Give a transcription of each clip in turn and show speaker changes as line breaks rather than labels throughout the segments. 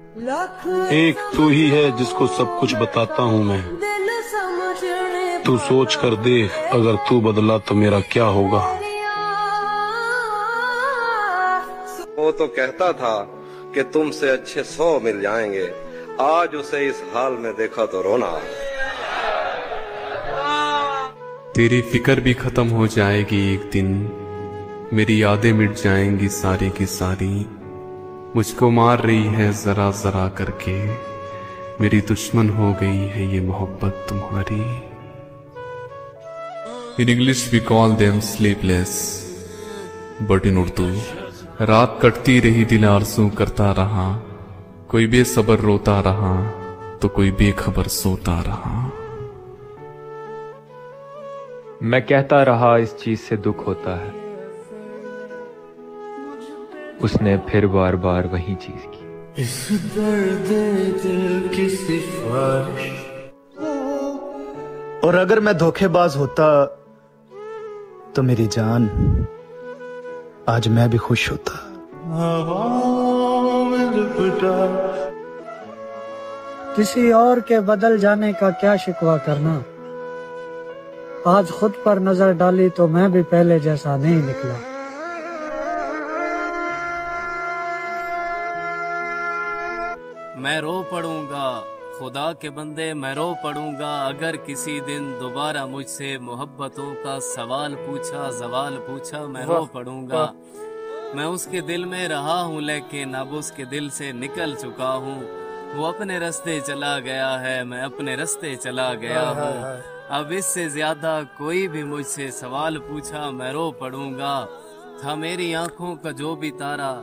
एक तू ही है जिसको सब कुछ बताता हूँ मैं। तू सोच कर देख, अगर तू बदला तो मेरा क्या होगा।
वो तो कहता था कि तुमसे अच्छे 100 मिल जाएंगे, आज उसे इस हाल में देखा तो रोना।
तेरी फिक्र भी खत्म हो जाएगी एक दिन, मेरी यादें मिट जाएंगी सारी की सारी। मुझको मार रही है जरा जरा करके, मेरी दुश्मन हो गई है ये मोहब्बत तुम्हारी। In English we call them sleepless, but in Urdu रात कटती रही दिल आरज़ू करता रहा, कोई बेसब्र रोता रहा तो कोई बेखबर सोता रहा।
मैं कहता रहा इस चीज से दुख होता है, उसने फिर बार बार वही चीज की।
इस दर्द दिल की सिफारिश।
और अगर मैं धोखेबाज होता तो मेरी जान आज मैं भी खुश होता।
किसी और के बदल जाने का क्या शिकवा करना, आज खुद पर नजर डाली तो मैं भी पहले जैसा नहीं निकला।
मैं रो पड़ूंगा खुदा के बंदे, मैं रो पड़ूंगा अगर किसी दिन दोबारा मुझसे मोहब्बतों का सवाल पूछा, जवाल पूछा, मैं रो पड़ूंगा। मैं उसके दिल में रहा हूँ लेकिन अब उसके दिल से निकल चुका हूँ। वो अपने रास्ते चला गया है, मैं अपने रास्ते चला गया हूँ। अब इससे ज्यादा कोई भी मुझसे सवाल पूछा, मैं रो पड़ूंगा। था मेरी आंखों का जो भी तारा,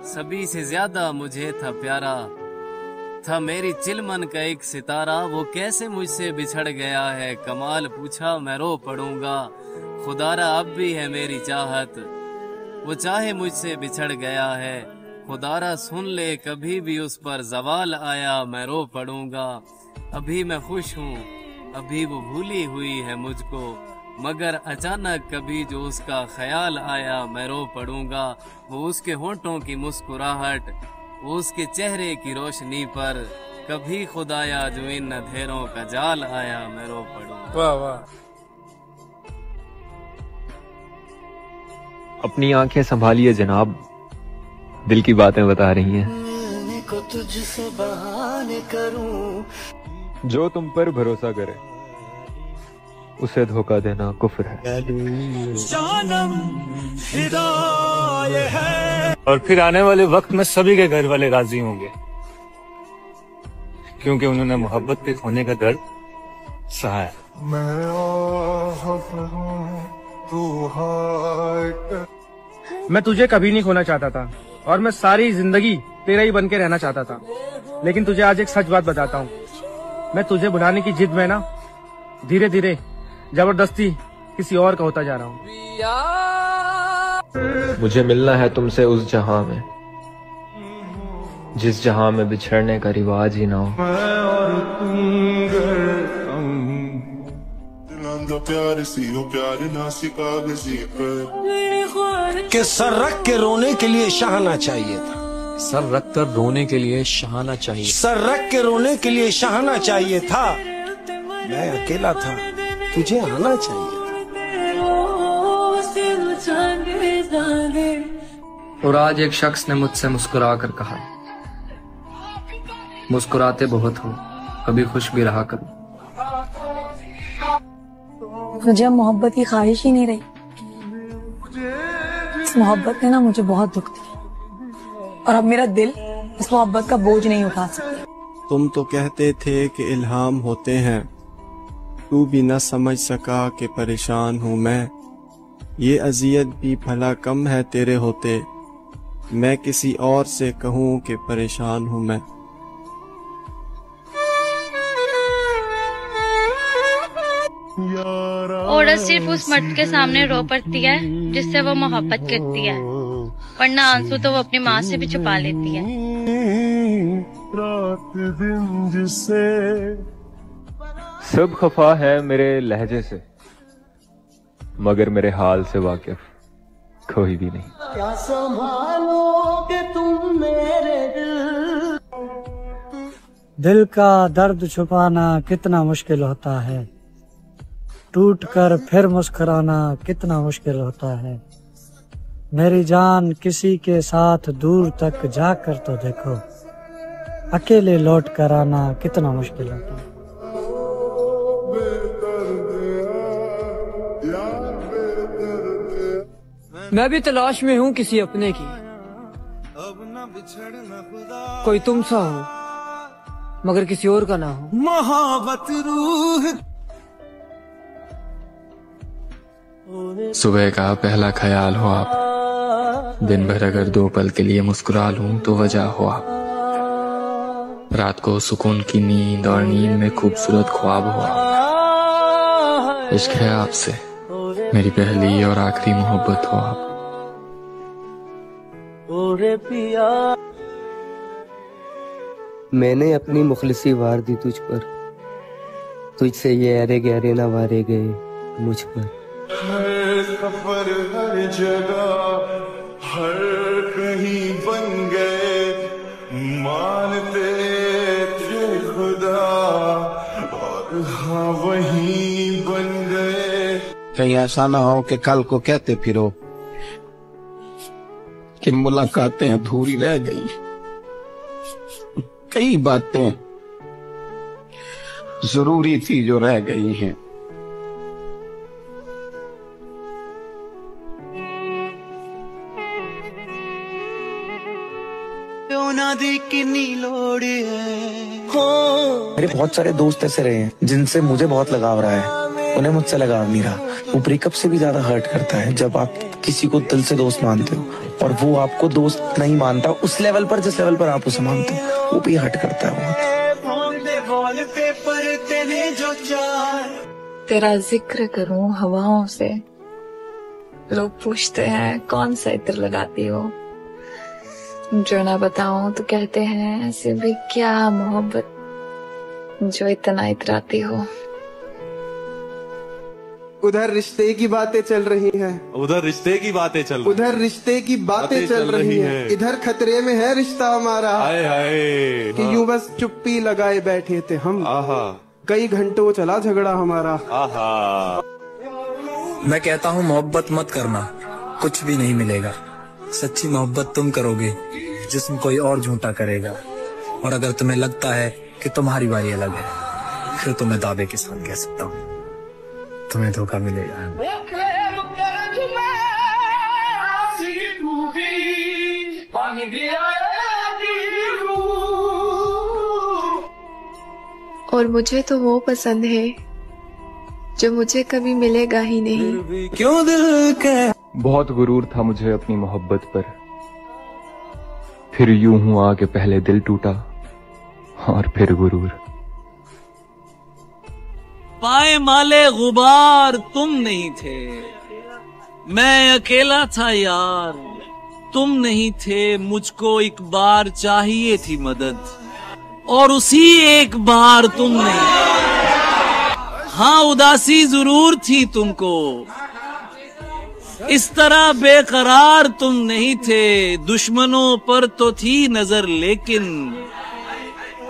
सभी से ज्यादा मुझे था प्यारा। था मेरी चिलमन का एक सितारा, वो कैसे मुझसे बिछड़ गया है, कमाल पूछा, मैं रो पड़ूंगा। खुदारा अब भी है मेरी चाहत, वो चाहे मुझसे बिछड़ गया है। खुदारा सुन ले कभी भी उस पर जवाल आया, मैं रो पड़ूंगा। अभी मैं खुश हूँ, अभी वो भूली हुई है मुझको, मगर अचानक कभी जो उसका ख्याल आया, मैं रो पड़ूंगा। वो उसके होंठों की मुस्कुराहट, वो उसके चेहरे की रोशनी पर, कभी खुदाया जो इन अंधेरों का जाल आया, मैं रो पड़ूंगा।
वाह वाह।
अपनी आंखें संभालिए जनाब, दिल की बातें बता रही हैं। जो तुम पर भरोसा करे उसे धोखा देना कुफ्र है।
और फिर आने वाले वक्त में सभी के घर वाले राजी होंगे, क्योंकि उन्होंने मोहब्बत के खोने का दर्द सहा है।
मैं तुझे कभी नहीं खोना चाहता था और मैं सारी जिंदगी तेरा ही बन के रहना चाहता था, लेकिन तुझे आज एक सच बात बताता हूँ। मैं तुझे भुलाने की जिद में ना धीरे धीरे जबरदस्ती किसी और का होता जा रहा हूँ।
मुझे मिलना है तुमसे उस जहां में जिस जहां में बिछड़ने का रिवाज ही ना हो।
कि सर रख के रोने के लिए शाहना चाहिए था,
सर रख कर रोने के लिए शाहना चाहिए,
सर रख के रोने के लिए शाहना चाहिए था। मैं अकेला था, तुझे आना चाहिए।
और आज एक शख्स ने मुझसे मुस्कुरा कर कहा, मुस्कुराते बहुत हो, कभी खुश भी रहा करो।
मुझे अब मोहब्बत की ख्वाहिश ही नहीं रही। इस मोहब्बत ने ना मुझे बहुत दुख दिया और अब मेरा दिल इस मोहब्बत का बोझ नहीं उठा सकता।
तुम तो कहते थे कि इल्हाम होते हैं, तू भी न समझ सका कि परेशान हूँ मैं। ये अजियत भी भला कम है तेरे होते, मैं किसी और से कहूँ कि परेशान हूँ मैं।
औरत सिर्फ उस मर्द के सामने रो पड़ती है जिससे वो मोहब्बत करती है, वरना आंसू तो वो अपनी माँ से भी छुपा लेती है।
रात दिन जिससे
सब खफा है मेरे लहजे से, मगर मेरे हाल से वाकिफ कोई भी नहीं।
क्या संभालोगे तुम मेरे दिल
दिल का दर्द छुपाना कितना मुश्किल होता है, टूट कर फिर मुस्कुराना कितना मुश्किल होता है। मेरी जान किसी के साथ दूर तक जाकर तो देखो, अकेले लौट कर आना कितना मुश्किल होता है।
मैं भी तलाश में हूँ किसी अपने की, कोई तुम सा हो मगर किसी और का ना हो।
मोहब्बत रूह
सुबह का पहला ख्याल हो आप, दिन भर अगर 2 पल के लिए मुस्कुरा लूं तो वजह हो आप, रात को सुकून की नींद और नींद में खूबसूरत ख्वाब हो आप। इश्क है आपसे मेरी पहली और आखिरी मोहब्बत हो आप।
मैंने अपनी मुखलिसी वार दी तुझ पर, तुझसे ये अरे गहरे ना वारे गए मुझ पर।
हर सफर हर जगह हर कहीं बन गए, मानते थे खुदा और हाँ वहीं बन गए।
कहीं ऐसा ना हो कि कल को कहते फिरो कि मुलाकातें अधूरी रह गई, कई बातें जरूरी थी जो रह गई हैं।
मेरे बहुत सारे दोस्त ऐसे रहे हैं जिनसे मुझे बहुत लगाव रहा है, उन्हें मुझसे लगाव नहीं रहा। वो ब्रेकअप से भी ज्यादा हर्ट करता है जब आप किसी को दिल से दोस्त मानते हो और वो आपको दोस्त नहीं मानता उस लेवल पर जिस लेवल पर आप उसे मानते हो, वो भी हर्ट करता है बहुत।
तेरा जिक्र करूं हवाओं से, लोग पूछते हैं कौन सा इत्र लगाती हो, जो ना बताऊं तो कहते हैं ऐसे भी क्या मोहब्बत जो इतना इतराती हो।
उधर रिश्ते की बातें चल रही हैं,
उधर रिश्ते की बातें चल रही,
उधर रिश्ते की बातें चल रही हैं, इधर खतरे में है रिश्ता हमारा।
हाय हाय
कि यूं बस चुप्पी लगाए बैठे थे हम,
आहा
कई घंटों चला झगड़ा हमारा।
आहा
मैं कहता हूँ मोहब्बत मत करना, कुछ भी नहीं मिलेगा। सच्ची मोहब्बत तुम करोगे जिस्म कोई और झूठा करेगा, और अगर तुम्हें लगता है कि तुम्हारी बारी अलग है, फिर तो मैं दावे के साथ कह सकता हूँ तुम्हें धोखा मिलेगा।
और मुझे तो वो पसंद है जो मुझे कभी मिलेगा ही नहीं।
क्यों दिल के
बहुत गुरूर था मुझे अपनी मोहब्बत पर, फिर यूं हुआ कि पहले दिल टूटा और फिर गुरूर।
पाए माले गुबार तुम नहीं थे, मैं अकेला था यार, तुम नहीं थे, मुझको एक बार चाहिए थी मदद, और उसी एक बार तुम नहीं। हाँ उदासी जरूर थी तुमको, इस तरह बेकरार तुम नहीं थे, दुश्मनों पर तो थी नजर लेकिन,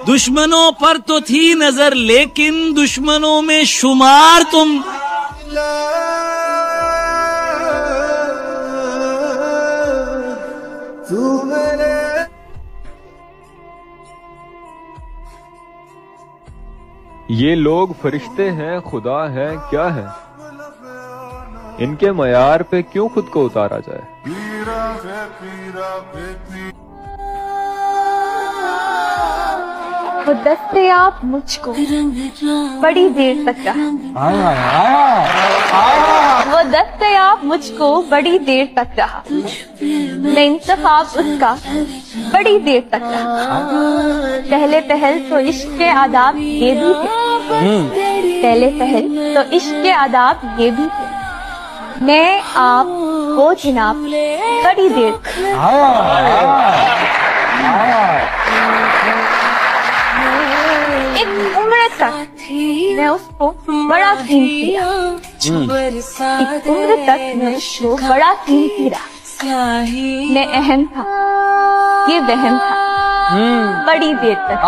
दुश्मनों पर तो थी नजर लेकिन दुश्मनों में शुमार तुम।
ये लोग फरिश्ते हैं खुदा हैं क्या है, इनके मयार पे क्यों खुद को उतारा जाए।
वो दस्तयाब मुझको बड़ी देर तक रहा, वो दस्तयाब मुझको बड़ी देर तक रहा, मैं इंतखाब उसका बड़ी देर तक रहा। पहले पहल तो इश्क के आदाब ये भी थे, पहले पहल तो इश्क के आदाब ये भी थे, मैं आप वो जनाब बड़ी देर एक उम्र तक मैं उसको बड़ा कीमती रहा, एक उम्र तक मैं उसको बड़ा कीमती रहा। मैं अहम था, ये वहम था, बड़ी देर तक।